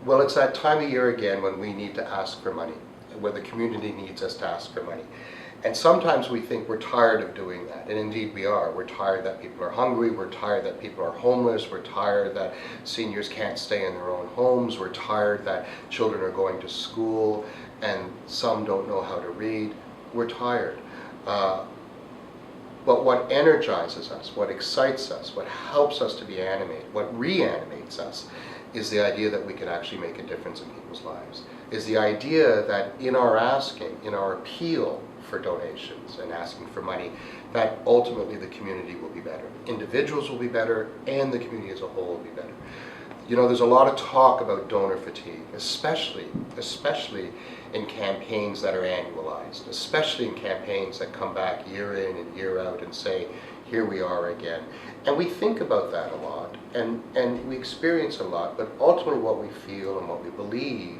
Well, it's that time of year again when we need to ask for money, where the community needs us to ask for money. And sometimes we think we're tired of doing that, and indeed we are. We're tired that people are hungry, we're tired that people are homeless, we're tired that seniors can't stay in their own homes, we're tired that children are going to school and some don't know how to read. We're tired. But what energizes us, what excites us, what helps us to be animated, what reanimates us, is the idea that we can actually make a difference in people's lives. Is the idea that in our asking, in our appeal for donations and asking for money, that ultimately the community will be better. Individuals will be better, and the community as a whole will be better. You know, there's a lot of talk about donor fatigue, especially in campaigns that are annualized, especially in campaigns that come back year in and year out and say, here we are again. And we think about that a lot, and we experience a lot, but ultimately what we feel and what we believe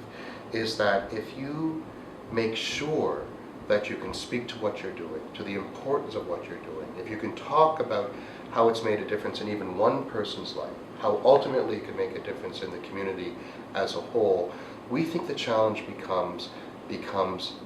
is that if you make sure that you can speak to what you're doing, to the importance of what you're doing, if you can talk about how it's made a difference in even one person's life, how ultimately it can make a difference in the community as a whole, we think the challenge becomes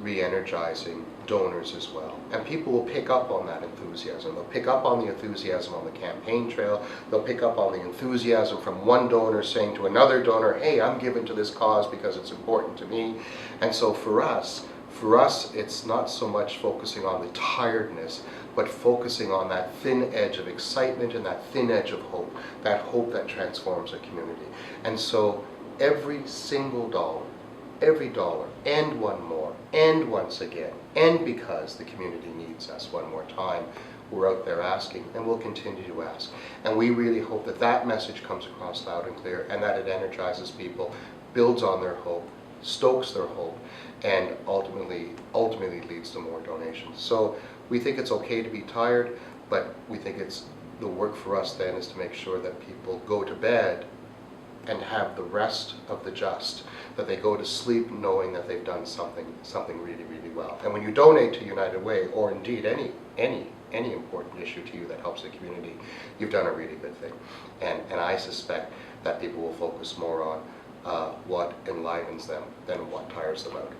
re-energizing donors as well. And people will pick up on that enthusiasm. They'll pick up on the enthusiasm on the campaign trail. They'll pick up on the enthusiasm from one donor saying to another donor, hey, I'm giving to this cause because it's important to me. And so for us, it's not so much focusing on the tiredness, but focusing on that thin edge of excitement and that thin edge of hope that transforms a community. And so every single dollar, every dollar, and one more, and once again, and because the community needs us one more time, we're out there asking, and we'll continue to ask. And we really hope that that message comes across loud and clear, and that it energizes people, builds on their hope, stokes their hope, and ultimately leads to more donations. So we think it's okay to be tired, but we think it's the work for us then is to make sure that people go to bed and have the rest of the just, that they go to sleep knowing that they've done something really, really well. And when you donate to United Way, or indeed any important issue to you that helps the community, you've done a really good thing. And I suspect that people will focus more on what enlivens them than what tires them out.